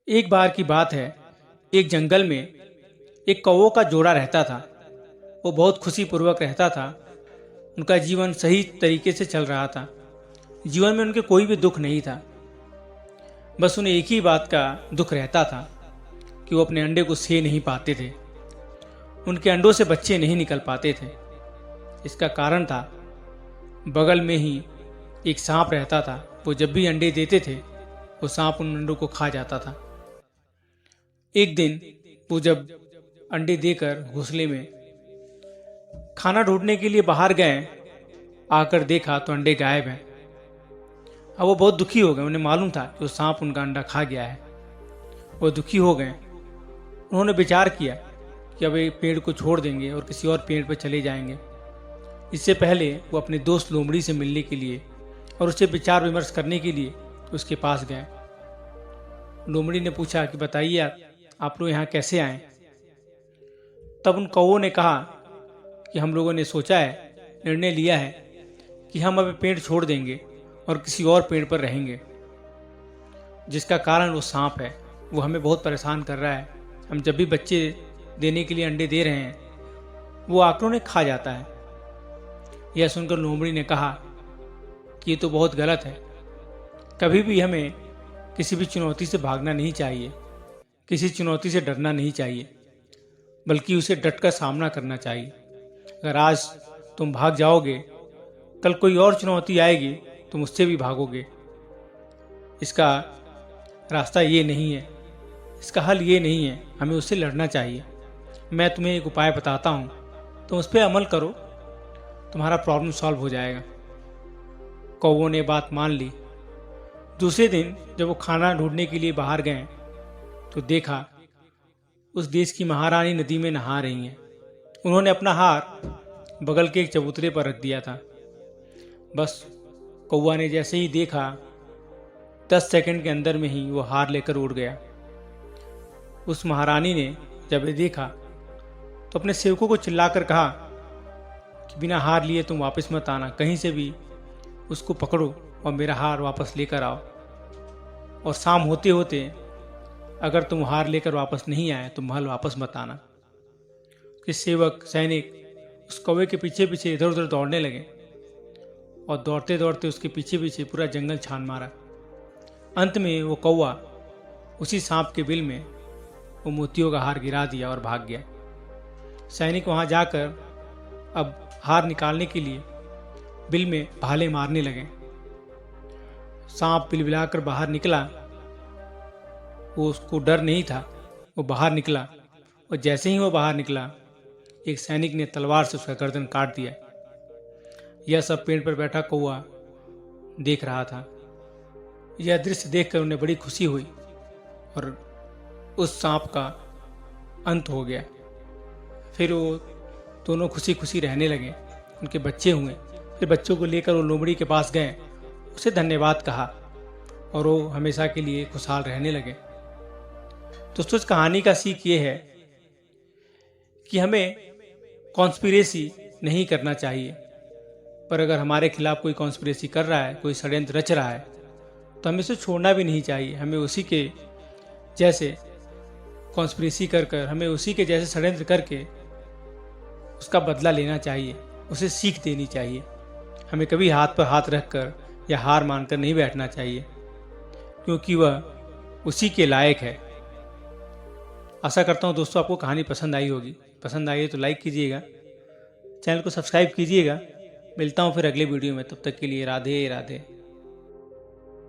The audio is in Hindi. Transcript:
एक बार की बात है, एक जंगल में एक कौवों का जोड़ा रहता था। वो बहुत खुशीपूर्वक रहता था। उनका जीवन सही तरीके से चल रहा था। जीवन में उनके कोई भी दुख नहीं था। बस उन्हें एक ही बात का दुख रहता था कि वो अपने अंडे को सें नहीं पाते थे। उनके अंडों से बच्चे नहीं निकल पाते थे। इसका कारण था, बगल में ही एक सांप रहता था। वो जब भी अंडे देते थे, वो सांप उन अंडों को खा जाता था। एक दिन वो जब अंडे देकर घोंसले में खाना ढूंढने के लिए बाहर गए, आकर देखा तो अंडे गायब हैं। अब वो बहुत दुखी हो गए। उन्हें मालूम था कि वो सांप उनका अंडा खा गया है। वो दुखी हो गए। उन्होंने विचार किया कि अब ये पेड़ को छोड़ देंगे और किसी और पेड़ पर चले जाएंगे। इससे पहले वो अपने दोस्त लोमड़ी से मिलने के लिए और उससे विचार विमर्श करने के लिए उसके पास गए। लोमड़ी ने पूछा कि बताइए, आप लोग यहाँ कैसे आए? तब उन कौवों ने कहा कि हम लोगों ने सोचा है, निर्णय लिया है कि हम अब पेड़ छोड़ देंगे और किसी और पेड़ पर रहेंगे। जिसका कारण वो सांप है। वो हमें बहुत परेशान कर रहा है। हम जब भी बच्चे देने के लिए अंडे दे रहे हैं, वो आकर उन्हें खा जाता है। यह सुनकर लोमड़ी ने कहा कि ये तो बहुत गलत है। कभी भी हमें किसी भी चुनौती से भागना नहीं चाहिए, किसी चुनौती से डरना नहीं चाहिए, बल्कि उसे डट कर सामना करना चाहिए। अगर आज तुम भाग जाओगे, कल कोई और चुनौती आएगी, तुम उससे भी भागोगे। इसका रास्ता ये नहीं है, इसका हल ये नहीं है। हमें उससे लड़ना चाहिए। मैं तुम्हें एक उपाय बताता हूँ, तुम उस पर अमल करो, तुम्हारा प्रॉब्लम सॉल्व हो जाएगा। कौवों ने बात मान ली। दूसरे दिन जब वो खाना ढूंढने के लिए बाहर गए, तो देखा उस देश की महारानी नदी में नहा रही हैं। उन्होंने अपना हार बगल के एक चबूतरे पर रख दिया था। बस कौवा ने जैसे ही देखा, 10 सेकंड के अंदर में ही वो हार लेकर उड़ गया। उस महारानी ने जब ये देखा तो अपने सेवकों को चिल्लाकर कहा कि बिना हार लिए तुम वापस मत आना। कहीं से भी उसको पकड़ो और मेरा हार वापस लेकर आओ। और शाम होते होते अगर तुम हार लेकर वापस नहीं आए तो महल वापस मत आना। कि सेवक सैनिक उस कौवे के पीछे पीछे इधर उधर दौड़ने लगे और दौड़ते दौड़ते उसके पीछे पीछे पूरा जंगल छान मारा। अंत में वो कौवा उसी सांप के बिल में वो मोतियों का हार गिरा दिया और भाग गया। सैनिक वहां जाकर अब हार निकालने के लिए बिल में भाले मारने लगे। सांप बिलबिलाकर बाहर निकला। वो उसको डर नहीं था। वो बाहर निकला और जैसे ही वो बाहर निकला, एक सैनिक ने तलवार से उसका गर्दन काट दिया। यह सब पेड़ पर बैठा कौवा देख रहा था। यह दृश्य देखकर उन्हें बड़ी खुशी हुई और उस सांप का अंत हो गया। फिर वो दोनों खुशी खुशी रहने लगे। उनके बच्चे हुए। फिर बच्चों को लेकर वो लोमड़ी के पास गए, उसे धन्यवाद कहा और वो हमेशा के लिए खुशहाल रहने लगे। दोस्तों, इस कहानी का सीख ये है कि हमें कॉन्स्पिरेसी नहीं करना चाहिए, पर अगर हमारे खिलाफ कोई कॉन्स्पिरेसी कर रहा है, कोई षड्यंत्र रच रहा है, तो हमें उसे छोड़ना भी नहीं चाहिए। हमें उसी के जैसे कॉन्स्पिरेसी कर कर, हमें उसी के जैसे षड्यंत्र करके उसका बदला लेना चाहिए, उसे सीख देनी चाहिए। हमें कभी हाथ पर हाथ रखकर या हार मानकर नहीं बैठना चाहिए, क्योंकि वह उसी के लायक है। आशा करता हूँ दोस्तों आपको कहानी पसंद आई होगी। पसंद आई है तो लाइक कीजिएगा, चैनल को सब्सक्राइब कीजिएगा। मिलता हूँ फिर अगले वीडियो में। तब तक के लिए राधे राधे।